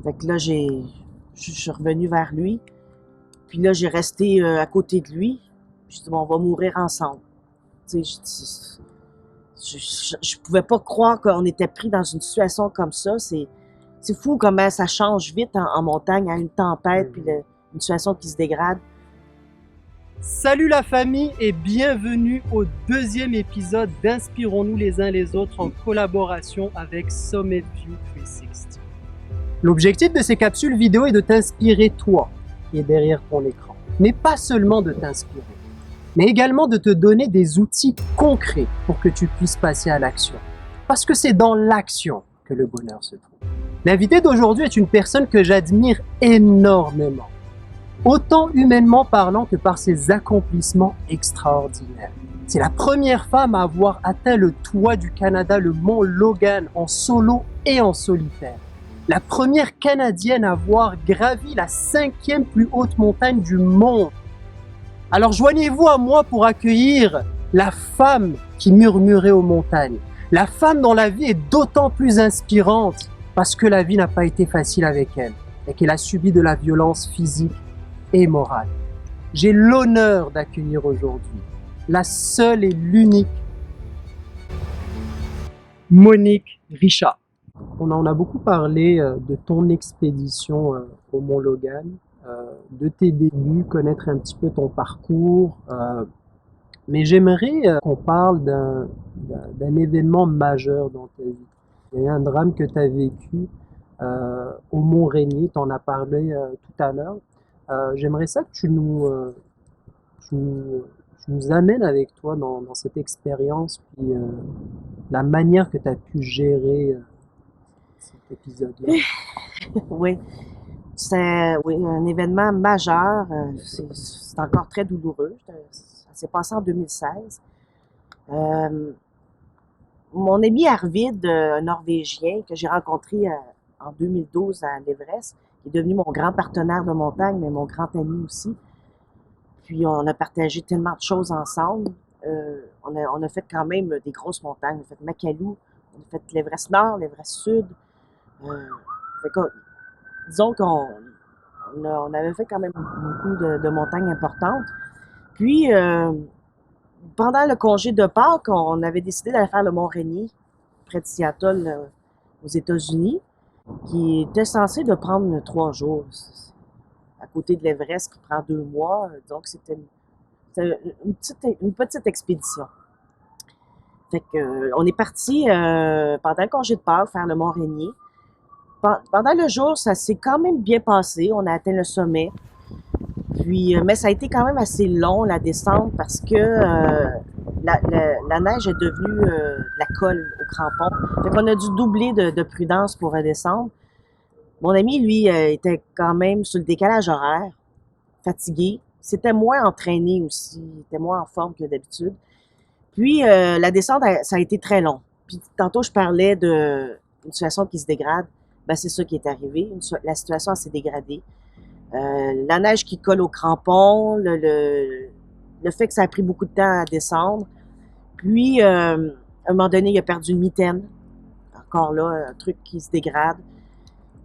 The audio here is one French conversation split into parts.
Fait que là, je suis revenue vers lui. Puis là, j'ai resté à côté de lui. Puis je dis, bon, on va mourir ensemble. Tu sais, je pouvais pas croire qu'on était pris dans une situation comme ça. C'est fou comment ça change vite en montagne, à une tempête, puis une situation qui se dégrade. Salut la famille et bienvenue au deuxième épisode d'Inspirons-nous les uns les autres en collaboration avec Summit View 360. L'objectif de ces capsules vidéo est de t'inspirer toi qui es derrière ton écran. Mais pas seulement de t'inspirer, mais également de te donner des outils concrets pour que tu puisses passer à l'action. Parce que c'est dans l'action que le bonheur se trouve. L'invité d'aujourd'hui est une personne que j'admire énormément, autant humainement parlant que par ses accomplissements extraordinaires. C'est la première femme à avoir atteint le toit du Canada, le mont Logan, en solo et en solitaire. La première Canadienne à avoir gravi la 5e plus haute montagne du monde. Alors joignez-vous à moi pour accueillir la femme qui murmurait aux montagnes. La femme dont la vie est d'autant plus inspirante parce que la vie n'a pas été facile avec elle et qu'elle a subi de la violence physique et morale. J'ai l'honneur d'accueillir aujourd'hui la seule et l'unique Monique Richard. On en a beaucoup parlé de ton expédition au Mont Logan, de tes débuts, connaître un petit peu ton parcours. Mais j'aimerais qu'on parle d'un événement majeur dans ta vie. Il y a eu un drame que tu as vécu au Mont Rainier, tu en as parlé tout à l'heure. J'aimerais ça que tu nous amènes avec toi dans cette expérience, puis la manière que tu as pu gérer cet épisode-là. Oui, oui, un événement majeur. C'est encore très douloureux. Ça s'est passé en 2016. Mon ami Arvid, un Norvégien que j'ai rencontré en 2012 à l'Everest, qui est devenu mon grand partenaire de montagne, mais mon grand ami aussi. Puis on a partagé tellement de choses ensemble. On a fait quand même des grosses montagnes. On a fait Makalu, on a fait l'Everest Nord, l'Everest Sud. Fait que, disons on avait fait quand même beaucoup de montagnes importantes. Puis, pendant le congé de Pâques, on avait décidé d'aller faire le Mont Rainier, près de Seattle, aux États-Unis, qui était censé de prendre 3 jours. À côté de l'Everest, qui prend 2 mois. Donc, c'était une petite expédition. Fait que, on est parti pendant le congé de Pâques faire le Mont Rainier. Pendant le jour, ça s'est quand même bien passé. On a atteint le sommet. Puis, mais ça a été quand même assez long, la descente, parce que la neige est devenue de la colle au crampon. Fait qu'on a dû doubler de prudence pour redescendre. Mon ami, lui, était quand même sur le décalage horaire, fatigué. C'était moins entraîné aussi. Il était moins en forme que d'habitude. Puis, la descente, ça a été très long. Puis, tantôt, je parlais d'une situation qui se dégrade. Ben, c'est ça qui est arrivé. La situation s'est dégradée. La neige qui colle au crampon, le fait que ça a pris beaucoup de temps à descendre. Puis, à un moment donné, il a perdu une mitaine. Encore là, un truc qui se dégrade.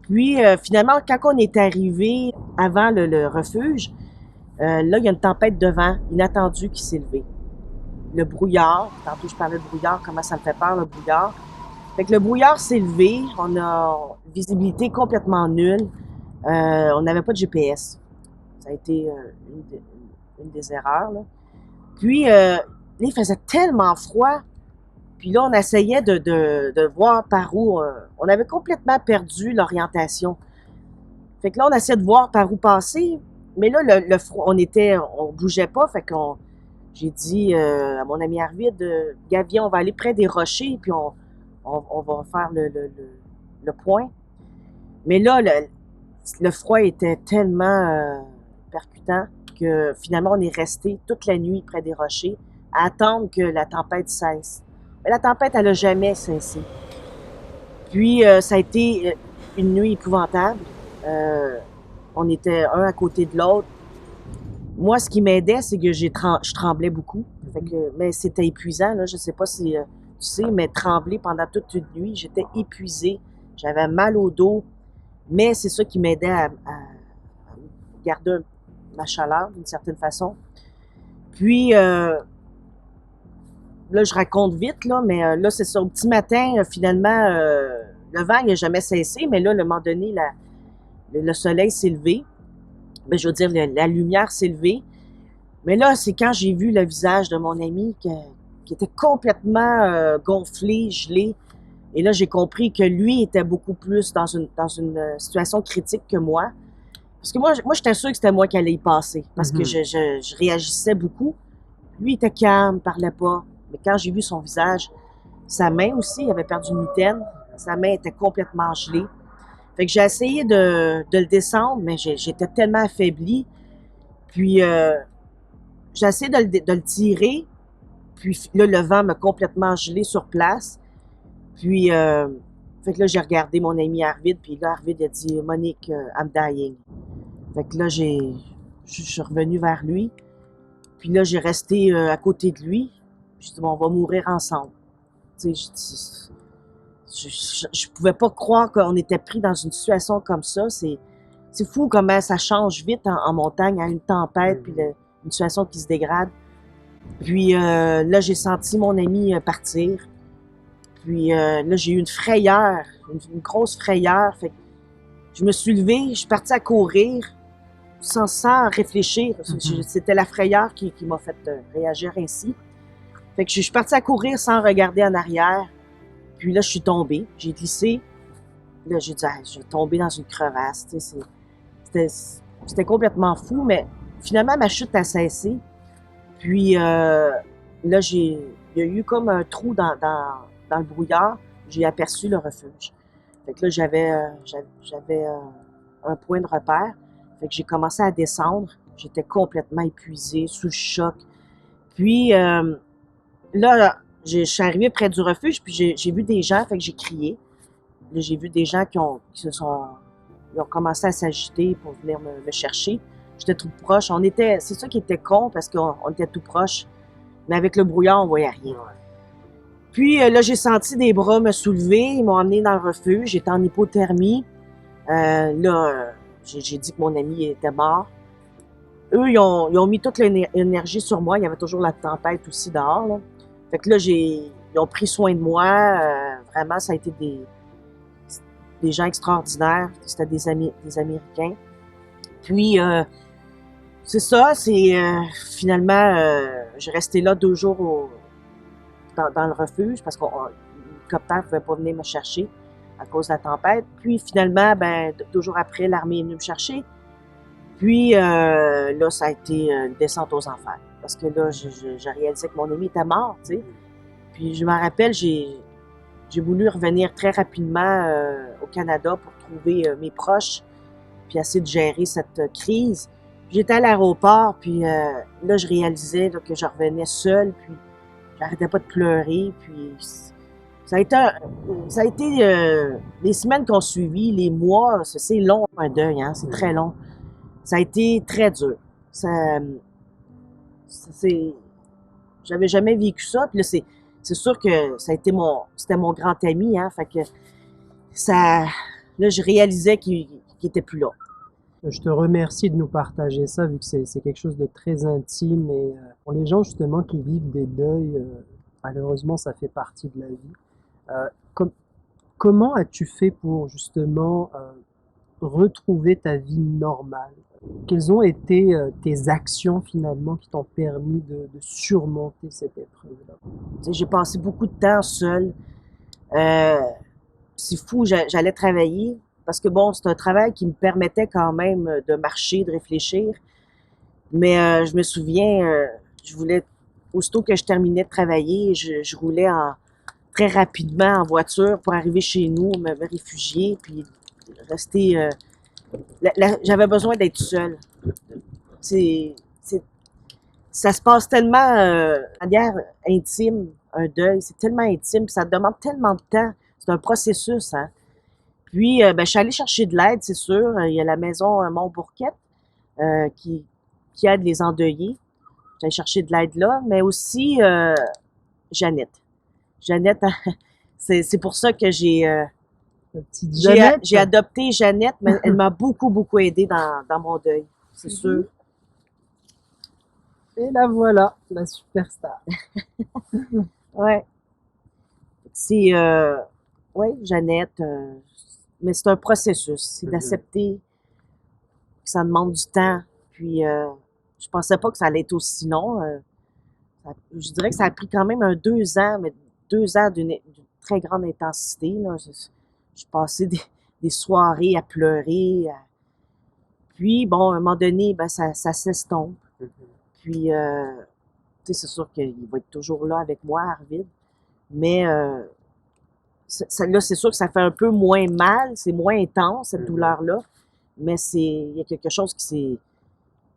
Puis, finalement, quand on est arrivé avant le refuge, là, il y a une tempête de vent inattendue qui s'est levée. Le brouillard, tantôt je parlais de brouillard, comment ça me fait peur, le brouillard. Fait que le brouillard s'est levé, on a une visibilité complètement nulle. On n'avait pas de GPS. Ça a été une des erreurs, là. Puis, là, il faisait tellement froid. Puis là, on essayait de voir par où. On avait complètement perdu l'orientation. Fait que là, on essayait de voir par où passer. Mais là, le froid, on bougeait pas. Fait qu'on, j'ai dit à mon ami Arvid, Gavien, on va aller près des rochers, puis on va faire le point. Mais là, le froid était tellement percutant que finalement, on est resté toute la nuit près des rochers à attendre que la tempête cesse. Mais la tempête, elle n'a jamais cessé. Puis, ça a été une nuit épouvantable. On était un à côté de l'autre. Moi, ce qui m'aidait, c'est que je tremblais beaucoup. Fait que, mais c'était épuisant, là. Je sais pas si tu sais, mais trembler pendant toute une nuit, j'étais épuisée. J'avais mal au dos. Mais c'est ça qui m'aidait à garder ma chaleur d'une certaine façon. Puis, là, je raconte vite, là, mais là, c'est ça. Au petit matin, finalement, le vent n'a jamais cessé, mais là, à un moment donné, le soleil s'est levé. Ben, je veux dire, la lumière s'est levée. Mais là, c'est quand j'ai vu le visage de mon ami qui était complètement gonflé, gelé. Et là, j'ai compris que lui était beaucoup plus dans une situation critique que moi. Parce que moi j'étais sûre que c'était moi qui allais y passer. Parce que je réagissais beaucoup. Lui, il était calme, parlait pas. Mais quand j'ai vu son visage, sa main aussi, il avait perdu une mitaine. Sa main était complètement gelée. Fait que j'ai essayé de le descendre, mais j'étais tellement affaiblie. Puis, j'ai essayé de le tirer. Puis là, le vent m'a complètement gelé sur place. Puis, fait que là, j'ai regardé mon ami Arvid. Puis là, Arvid a dit « Monique, I'm dying ». Fait que là, je suis revenue vers lui. Puis là, j'ai resté à côté de lui. J'ai dit, bon, on va mourir ensemble. Tu sais, je pouvais pas croire qu'on était pris dans une situation comme ça. C'est fou comment ça change vite en montagne, à une tempête, puis une situation qui se dégrade. Puis là, j'ai senti mon ami partir. Puis là, j'ai eu une frayeur, une grosse frayeur. Fait que je me suis levée, je suis partie à courir sans réfléchir. C'était la frayeur qui m'a fait réagir ainsi. Fait que je suis partie à courir sans regarder en arrière. Puis là, je suis tombée. J'ai glissé. Là, j'ai dit, je vais tomber dans une crevasse. Tu sais, c'était complètement fou, mais finalement, ma chute a cessé. Puis là, il y a eu comme un trou dans le brouillard. J'ai aperçu le refuge. Fait que là, j'avais un point de repère. Fait que j'ai commencé à descendre. J'étais complètement épuisée, sous le choc. Puis là, je suis arrivée près du refuge, puis j'ai vu des gens, fait que j'ai crié. Là, j'ai vu des gens qui ont commencé à s'agiter pour venir me chercher. J'étais tout proche. C'est ça qui était con, parce qu'on était tout proche. Mais avec le brouillard, on voyait rien. Puis là, j'ai senti des bras me soulever. Ils m'ont emmené dans le refuge. J'étais en hypothermie. Là, j'ai dit que mon ami était mort. Eux, ils ont mis toute l'énergie sur moi. Il y avait toujours la tempête aussi dehors, là. Fait que là, ils ont pris soin de moi. Vraiment, ça a été des gens extraordinaires. C'était des Américains. Puis, c'est ça. Finalement, j'ai resté là 2 jours dans le refuge parce que l'hélicoptère ne pouvait pas venir me chercher à cause de la tempête. Puis, finalement, 2 jours après, l'armée est venue me chercher. Puis, là, ça a été une descente aux enfers. Parce que là, j'ai réalisé que mon ami était mort, tu sais. Puis, je me rappelle, j'ai voulu revenir très rapidement au Canada pour trouver mes proches, puis essayer de gérer cette crise. J'étais à l'aéroport, puis là, je réalisais là, que je revenais seule, puis j'arrêtais pas de pleurer, puis ça a été les semaines qui ont suivi, les mois, c'est long un deuil, hein, c'est très long. Ça a été très dur. J'avais jamais vécu ça. Puis là, c'est sûr que c'était mon grand ami, hein. Fait que là, je réalisais qu'il était plus là. Je te remercie de nous partager ça, vu que c'est quelque chose de très intime. Et pour les gens, justement, qui vivent des deuils, malheureusement, ça fait partie de la vie. Comment as-tu fait pour, justement, retrouver ta vie normale? Quelles ont été tes actions finalement qui t'ont permis de surmonter cette épreuve-là? J'ai passé beaucoup de temps seule. C'est fou, j'allais travailler parce que bon, c'est un travail qui me permettait quand même de marcher, de réfléchir. Mais je me souviens, aussitôt que je terminais de travailler, je roulais très rapidement en voiture pour arriver chez nous, me réfugier, puis rester. J'avais besoin d'être seule. Ça se passe tellement de manière intime, un deuil, c'est tellement intime, puis ça demande tellement de temps. C'est un processus, hein. Puis, je suis allée chercher de l'aide, c'est sûr. Il y a la maison Montbourquette qui aide les endeuillés. J'ai cherché de l'aide là, mais aussi Jeannette. Jeannette, c'est pour ça que j'ai La petite Jeannette. J'ai adopté Jeannette, mais elle m'a beaucoup aidé dans mon deuil, c'est sûr. Et la voilà, la superstar. Ouais. C'est, ouais, Jeannette, mais c'est un processus. C'est d'accepter que ça demande du temps. Puis, je pensais pas que ça allait être aussi long. Je dirais que ça a pris quand même 2 ans, mais 2 ans d'une très grande intensité, là. J'ai passé des soirées à pleurer. Puis, bon, à un moment donné, ben, ça s'estompe. Puis, tu sais, c'est sûr qu'il va être toujours là avec moi, Arvid. Mais là, c'est sûr que ça fait un peu moins mal, c'est moins intense, cette douleur-là. Mais il y a quelque chose qui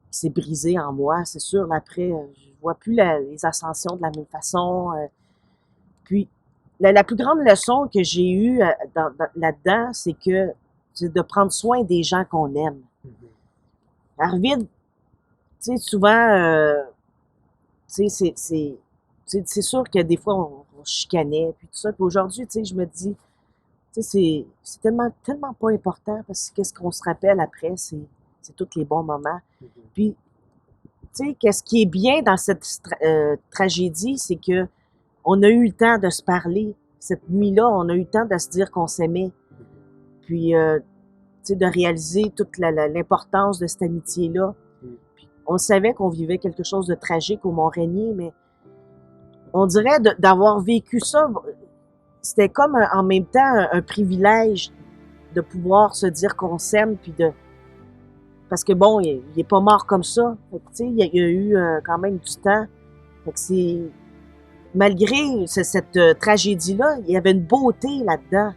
s'est brisé en moi, c'est sûr. Après, je vois plus les ascensions de la même façon. Puis, la plus grande leçon que j'ai eue là-dedans, c'est de prendre soin des gens qu'on aime. Arvid, tu sais, souvent, tu sais, c'est sûr que des fois, on chicanait, puis tout ça. Puis aujourd'hui, tu sais, je me dis, tu sais, c'est tellement pas important, parce que qu'est-ce qu'on se rappelle après, c'est tous les bons moments. Puis, tu sais, qu'est-ce qui est bien dans cette tragédie, c'est que on a eu le temps de se parler. Cette nuit-là, on a eu le temps de se dire qu'on s'aimait. Puis, tu sais, de réaliser toute l'importance de cette amitié-là. Puis, on savait qu'on vivait quelque chose de tragique au Mont-Rainier, mais on dirait d'avoir vécu ça, c'était comme en même temps un privilège de pouvoir se dire qu'on s'aime, puis parce que bon, il est pas mort comme ça. Fait que, tu sais, il y a eu quand même du temps. Fait que malgré cette tragédie-là, il y avait une beauté là-dedans.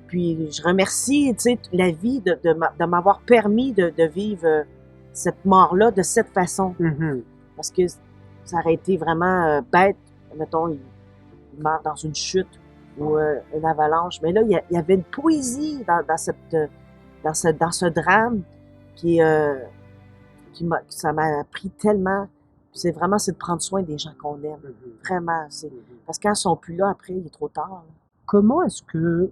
Puis je remercie, tu sais, la vie de m'avoir permis de vivre cette mort-là de cette façon. Parce que ça aurait été vraiment bête. Mettons, il meurt dans une chute ou une avalanche. Mais là, il y avait une poésie dans ce drame ça m'a appris tellement. C'est de prendre soin des gens qu'on aime. Vraiment. Parce que quand ils sont plus là, après, il est trop tard. Là. Comment est-ce que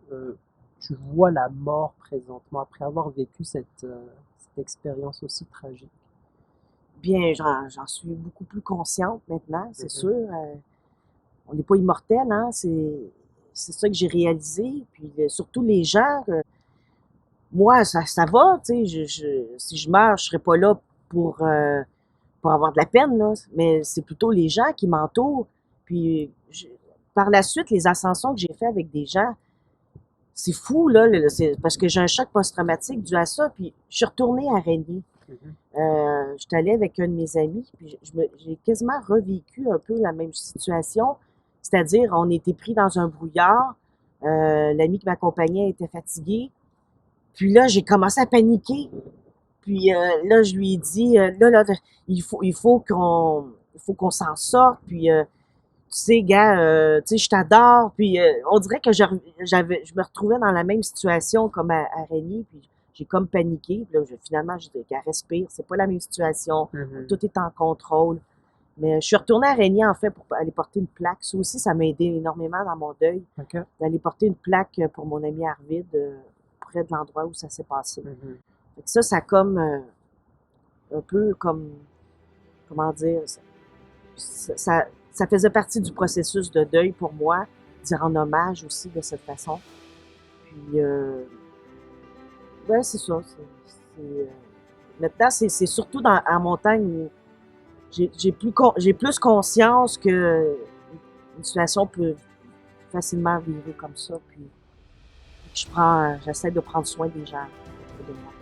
tu vois la mort présentement après avoir vécu cette expérience aussi tragique? Bien, j'en suis beaucoup plus consciente maintenant, c'est sûr. On n'est pas immortel, hein. C'est ça que j'ai réalisé. Puis surtout les gens, moi, ça va, tu sais. Si je meurs, je serai pas là pour avoir de la peine, là. Mais c'est plutôt les gens qui m'entourent. Puis par la suite, les ascensions que j'ai fait avec des gens, c'est fou, là, parce que j'ai un choc post-traumatique dû à ça. Puis je suis retournée à Régnier. Je suis allée avec un de mes amis, puis j'ai quasiment revécu un peu la même situation. C'est-à-dire, on était pris dans un brouillard. L'ami qui m'accompagnait était fatigué. Puis là, j'ai commencé à paniquer. Puis là, je lui ai dit, là, il faut qu'on s'en sorte. Puis, tu sais, gars, tu sais, je t'adore. Puis, on dirait que je me retrouvais dans la même situation comme à Régnier. Puis, j'ai comme paniqué. Puis là, finalement, j'ai dit, gars, respire. C'est pas la même situation. Tout est en contrôle. Mais je suis retournée à Régnier, en fait, pour aller porter une plaque. Ça aussi, ça m'a aidé énormément dans mon deuil. D'aller porter une plaque pour mon ami Arvid, près de l'endroit où ça s'est passé. Fait que ça comme un peu comme, comment dire, ça faisait partie du processus de deuil pour moi, d'y rendre hommage aussi de cette façon. Puis, ouais, c'est ça. Maintenant, c'est surtout en montagne où j'ai plus conscience que une situation peut facilement virer comme ça. Puis, j'essaie de prendre soin des gens autour de moi.